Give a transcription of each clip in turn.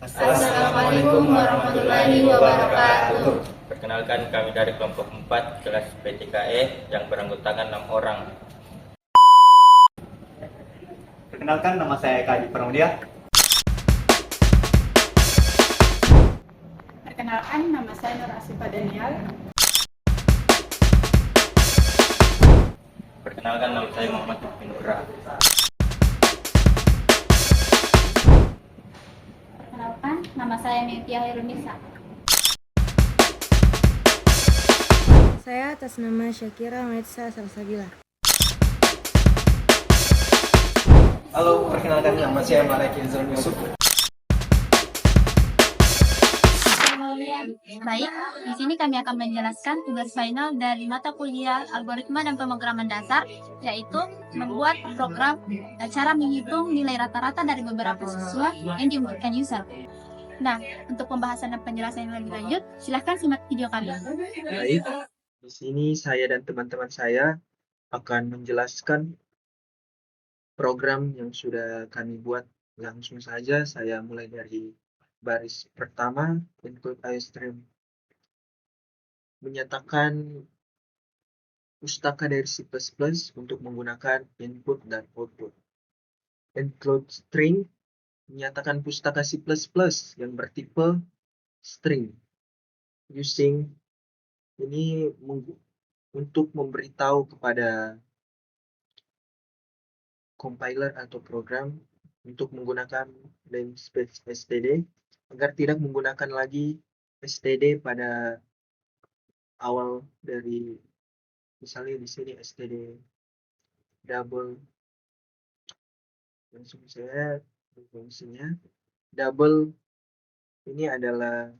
Assalamualaikum warahmatullahi wabarakatuh. Perkenalkan, kami dari kelompok 4 kelas P3E yang beranggotakan 6 orang. Perkenalkan, nama saya Kadi Pramudia. Perkenalkan, nama saya Nur Asifa Daniel. Perkenalkan, nama saya Muhammad Pinura. Perkenalkan, nama saya Metia Herunisa. Saya atas nama Syakira Maitsa Salsabila. Halo, perkenalkan nama saya Malek Izran Yusuf. Baik, di sini kami akan menjelaskan tugas final dari mata kuliah algoritma dan pemrograman dasar, yaitu membuat program dan cara menghitung nilai rata-rata dari beberapa siswa yang diinputkan user. Nah, untuk pembahasan dan penjelasan yang lebih lanjut, silahkan simak video kami. Baik, di sini saya dan teman-teman saya akan menjelaskan program yang sudah kami buat. Langsung saja saya mulai dari baris pertama, include iStream. Menyatakan pustaka dari C++ untuk menggunakan input dan output. Include string menyatakan pustaka C++ yang bertipe string. Using ini untuk memberitahu kepada compiler atau program untuk menggunakan namespace std agar tidak menggunakan lagi std pada awal dari, misalnya di sini std double. Langsung saya fungsinya double ini adalah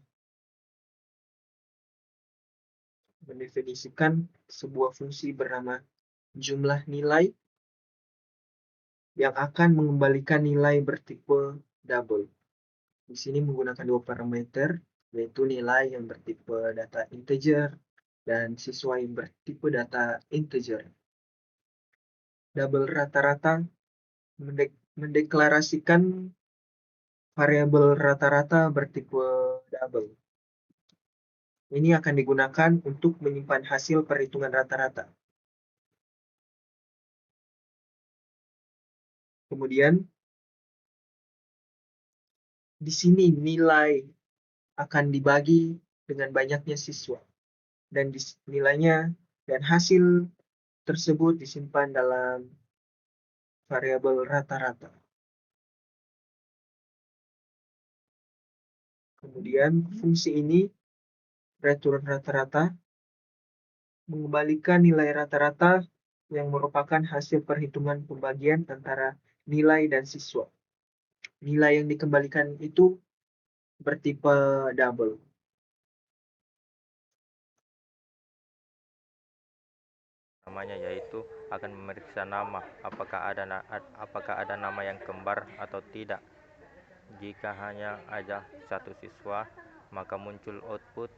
mendefinisikan sebuah fungsi bernama jumlah nilai yang akan mengembalikan nilai bertipe double. Di sini menggunakan dua parameter, yaitu nilai yang bertipe data integer dan siswa yang bertipe data integer. Double rata-rata mendeklarasikan variabel rata-rata bertipe double. Ini akan digunakan untuk menyimpan hasil perhitungan rata-rata. Kemudian, di sini nilai akan dibagi dengan banyaknya siswa. Dan nilainya dan hasil tersebut disimpan dalam variabel rata-rata. Kemudian fungsi ini return rata-rata mengembalikan nilai rata-rata yang merupakan hasil perhitungan pembagian antara nilai dan siswa. Nilai yang dikembalikan itu bertipe double. Namanya yaitu akan memeriksa nama, apakah ada nama yang kembar atau tidak. Jika hanya ada satu siswa, maka muncul output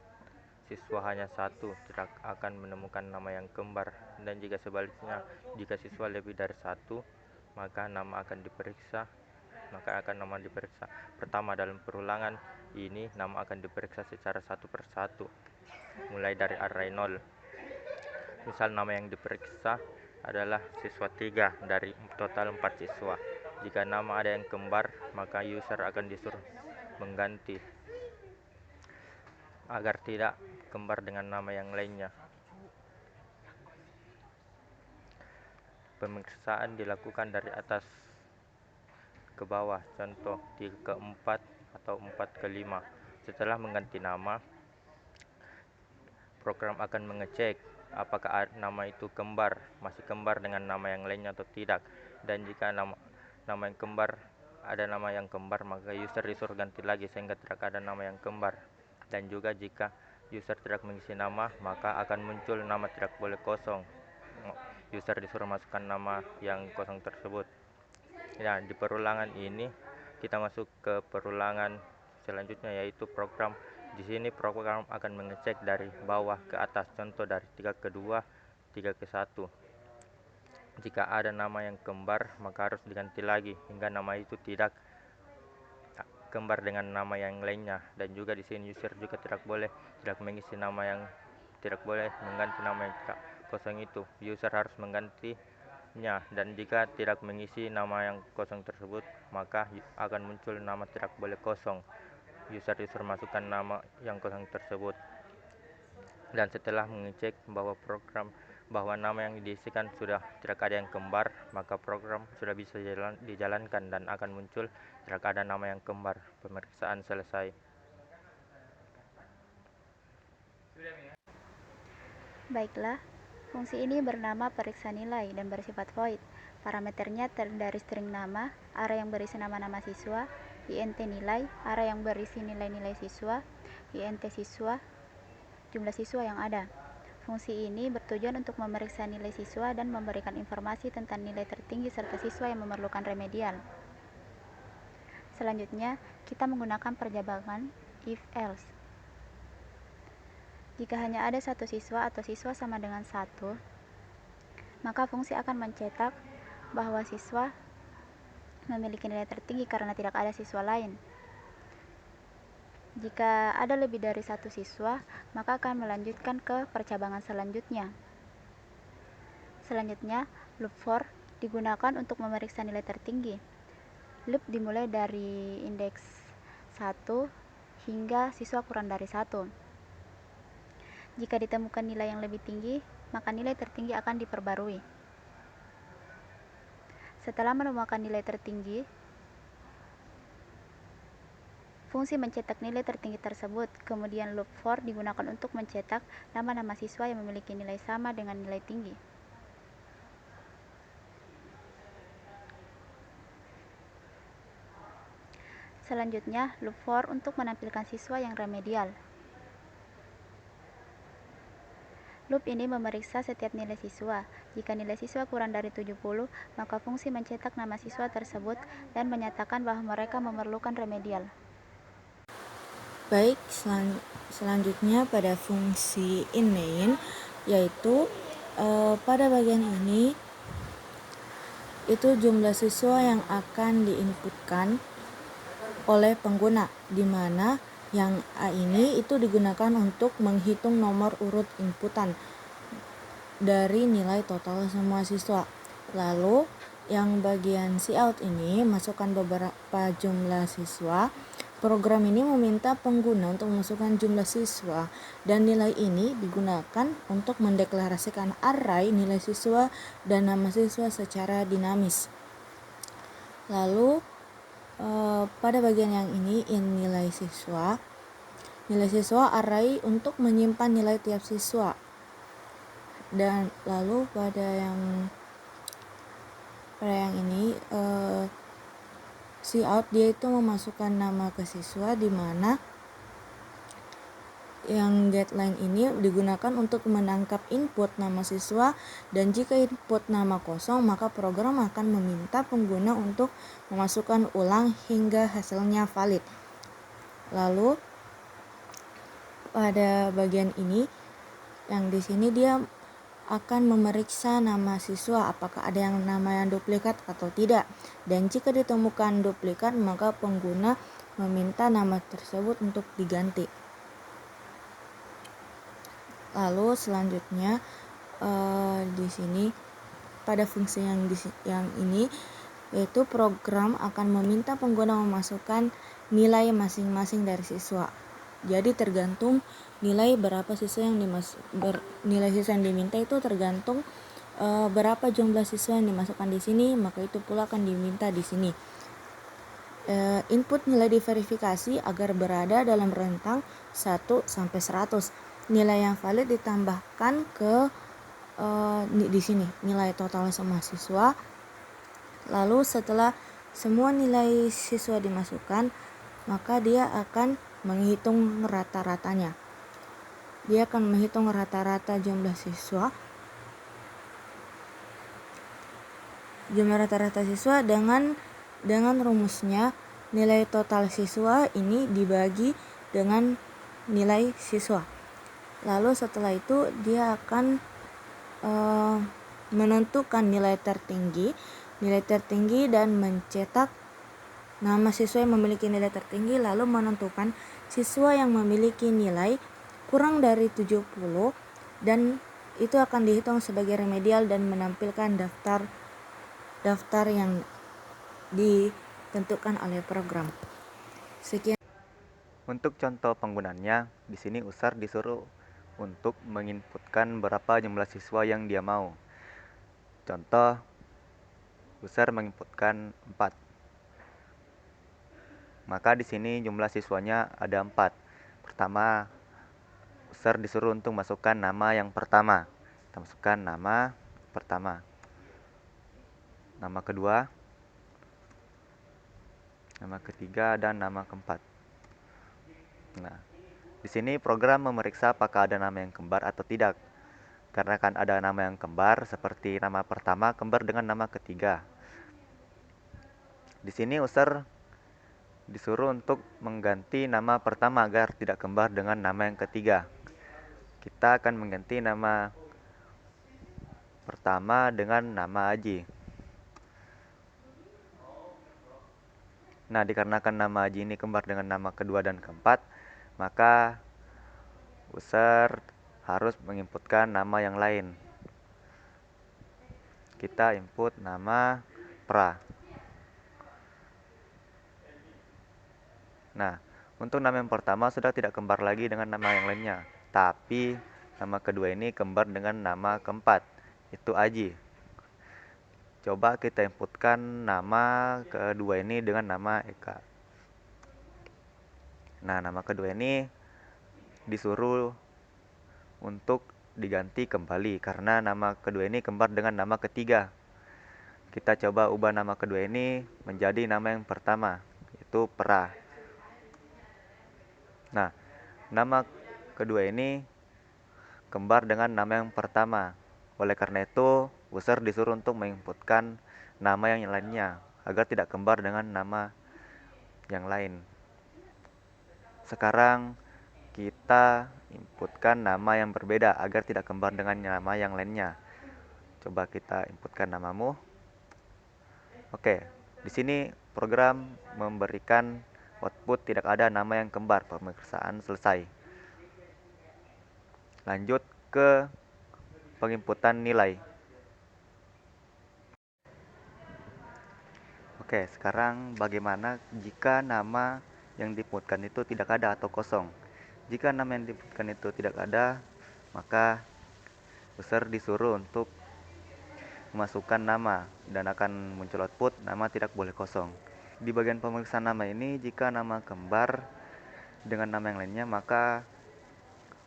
siswa hanya satu, tidak akan menemukan nama yang kembar. Dan jika sebaliknya, jika siswa lebih dari satu, maka nama akan diperiksa. Pertama, dalam perulangan ini nama akan diperiksa secara satu persatu, mulai dari array 0. Misal nama yang diperiksa adalah siswa 3 dari total 4 siswa. Jika nama ada yang kembar, maka user akan disuruh mengganti agar tidak kembar dengan nama yang lainnya. Pemeriksaan dilakukan dari atas ke bawah, contoh 3 ke 4 atau 4 ke 5. Setelah mengganti nama, program akan mengecek apakah nama itu masih kembar dengan nama yang lainnya atau tidak. Dan jika nama yang kembar, ada nama yang kembar, maka user disuruh ganti lagi sehingga tidak ada nama yang kembar. Dan juga jika user tidak mengisi nama, maka akan muncul nama tidak boleh kosong. User disuruh masukkan nama yang kosong tersebut. Ya, di perulangan ini kita masuk ke perulangan selanjutnya, yaitu program. Di sini program akan mengecek dari bawah ke atas, contoh dari 3 ke 2, 3 ke 1. Jika ada nama yang kembar, maka harus diganti lagi hingga nama itu tidak kembar dengan nama yang lainnya. Dan juga di sini user juga tidak boleh mengisi nama yang tidak boleh mengganti nama yang tidak kosong itu. User harus menggantinya, dan jika tidak mengisi nama yang kosong tersebut maka akan muncul nama tidak boleh kosong. User masukkan nama yang kosong tersebut, dan setelah mengecek bahwa nama yang diisikan sudah tidak ada yang kembar, maka program sudah bisa dijalankan dan akan muncul tidak ada nama yang kembar. Pemeriksaan selesai. Baiklah, fungsi ini bernama periksa nilai dan bersifat void. Parameternya terdiri dari string nama, array yang berisi nama-nama siswa, int nilai, array yang berisi nilai-nilai siswa, int siswa, jumlah siswa yang ada. Fungsi ini bertujuan untuk memeriksa nilai siswa dan memberikan informasi tentang nilai tertinggi serta siswa yang memerlukan remedial. Selanjutnya, kita menggunakan perjabakan if-else. Jika hanya ada satu siswa atau siswa sama dengan 1, maka fungsi akan mencetak bahwa siswa memiliki nilai tertinggi karena tidak ada siswa lain. Jika ada lebih dari satu siswa, maka akan melanjutkan ke percabangan selanjutnya. Selanjutnya, loop for digunakan untuk memeriksa nilai tertinggi. Loop dimulai dari indeks 1 hingga siswa kurang dari 1. Jika ditemukan nilai yang lebih tinggi, maka nilai tertinggi akan diperbarui. Setelah menemukan nilai tertinggi, fungsi mencetak nilai tertinggi tersebut. Kemudian loop for digunakan untuk mencetak nama-nama siswa yang memiliki nilai sama dengan nilai tinggi. Selanjutnya, loop for untuk menampilkan siswa yang remedial. Loop ini memeriksa setiap nilai siswa. Jika nilai siswa kurang dari 70, maka fungsi mencetak nama siswa tersebut dan menyatakan bahwa mereka memerlukan remedial. Baik, selanjutnya pada fungsi inMain, yaitu pada bagian ini itu jumlah siswa yang akan diinputkan oleh pengguna, di mana yang A ini itu digunakan untuk menghitung nomor urut inputan dari nilai total semua siswa. Lalu yang bagian cout ini masukkan beberapa jumlah siswa. Program ini meminta pengguna untuk memasukkan jumlah siswa, dan nilai ini digunakan untuk mendeklarasikan array nilai siswa dan nama siswa secara dinamis. Lalu pada bagian yang ini nilai siswa array untuk menyimpan nilai tiap siswa. Dan lalu pada yang ini cout dia itu memasukkan nama ke siswa, di mana yang getLine ini digunakan untuk menangkap input nama siswa, dan jika input nama kosong maka program akan meminta pengguna untuk memasukkan ulang hingga hasilnya valid. Lalu pada bagian ini yang di sini dia akan memeriksa nama siswa apakah ada nama yang duplikat atau tidak, dan jika ditemukan duplikat maka pengguna meminta nama tersebut untuk diganti. Lalu selanjutnya di sini pada fungsi yang ini, yaitu program akan meminta pengguna memasukkan nilai masing-masing dari siswa. Jadi tergantung nilai berapa siswa yang nilai siswa yang diminta itu tergantung berapa jumlah siswa yang dimasukkan di sini, maka itu pula akan diminta di sini. Input nilai diverifikasi agar berada dalam rentang 1 sampai 100. Nilai yang valid ditambahkan ke di sini nilai total semua siswa. Lalu setelah semua nilai siswa dimasukkan, maka dia akan menghitung rata-ratanya. Dia akan menghitung rata-rata jumlah siswa. Jumlah rata-rata siswa dengan rumusnya nilai total siswa ini dibagi dengan nilai siswa. Lalu setelah itu dia akan menentukan nilai tertinggi dan mencetak nama siswa yang memiliki nilai tertinggi lalu menentukan siswa yang memiliki nilai kurang dari 70 dan itu akan dihitung sebagai remedial dan menampilkan daftar yang ditentukan oleh program. Sekian. Untuk contoh penggunaannya, di sini user disuruh untuk menginputkan berapa jumlah siswa yang dia mau. Contoh, user menginputkan 4. Maka di sini jumlah siswanya ada 4. Pertama, user disuruh untuk masukkan nama yang pertama. Kita masukkan nama pertama. Nama kedua, nama ketiga, dan nama keempat. Nah, di sini program memeriksa apakah ada nama yang kembar atau tidak. Karena kan ada nama yang kembar, seperti nama pertama kembar dengan nama ketiga. Di sini user disuruh untuk mengganti nama pertama agar tidak kembar dengan nama yang ketiga. Kita akan mengganti nama pertama dengan nama Aji. Nah, dikarenakan nama Aji ini kembar dengan nama kedua dan keempat, maka user harus menginputkan nama yang lain. Kita input nama Pra. Nah, untuk nama yang pertama sudah tidak kembar lagi dengan nama yang lainnya, tapi nama kedua ini kembar dengan nama keempat, itu Aji. Coba kita inputkan nama kedua ini dengan nama Eka. Nah, nama kedua ini disuruh untuk diganti kembali karena nama kedua ini kembar dengan nama ketiga. Kita coba ubah nama kedua ini menjadi nama yang pertama, yaitu Pra. Nah, nama kedua ini kembar dengan nama yang pertama. Oleh karena itu, user disuruh untuk menginputkan nama yang lainnya agar tidak kembar dengan nama yang lain. Sekarang kita inputkan nama yang berbeda agar tidak kembar dengan nama yang lainnya. Coba kita inputkan namamu. Oke, di sini program memberikan output tidak ada nama yang kembar. Pemeriksaan selesai. Lanjut ke penginputan nilai. Oke, sekarang bagaimana jika nama yang diinputkan itu tidak ada atau kosong? Jika nama yang diinputkan itu tidak ada, maka user disuruh untuk memasukkan nama dan akan muncul output nama tidak boleh kosong. Di bagian pemeriksaan nama ini, jika nama kembar dengan nama yang lainnya, maka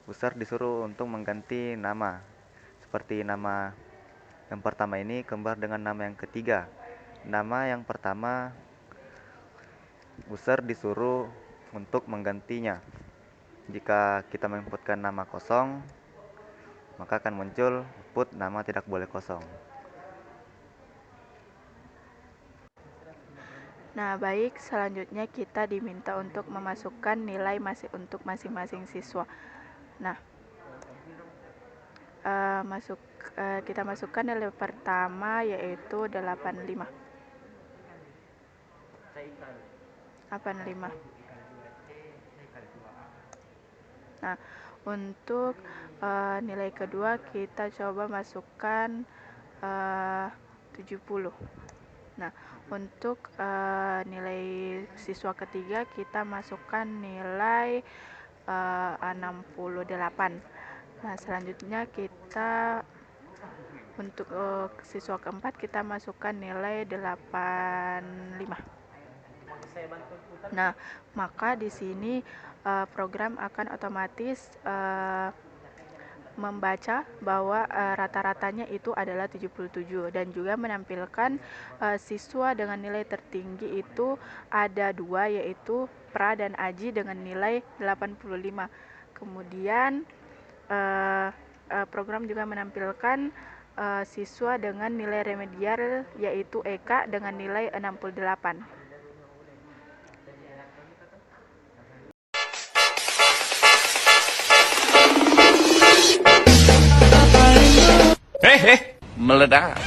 user disuruh untuk mengganti nama. Seperti nama yang pertama ini kembar dengan nama yang ketiga. Nama yang pertama, user disuruh untuk menggantinya. Jika kita menginputkan nama kosong, maka akan muncul output nama tidak boleh kosong. Nah, baik, selanjutnya kita diminta untuk memasukkan nilai untuk masing-masing siswa. Nah, kita masukkan nilai pertama yaitu 85. Nah, untuk nilai kedua kita coba masukkan 70. Nah, untuk nilai siswa ketiga kita masukkan nilai 68. Nah, selanjutnya kita untuk siswa keempat kita masukkan nilai 85. Nah, maka di sini program akan otomatis membaca bahwa rata-ratanya itu adalah 77 dan juga menampilkan siswa dengan nilai tertinggi itu ada 2 yaitu Pra dan Aji dengan nilai 85. Kemudian program juga menampilkan siswa dengan nilai remedial yaitu Eka dengan nilai 68. Meledak.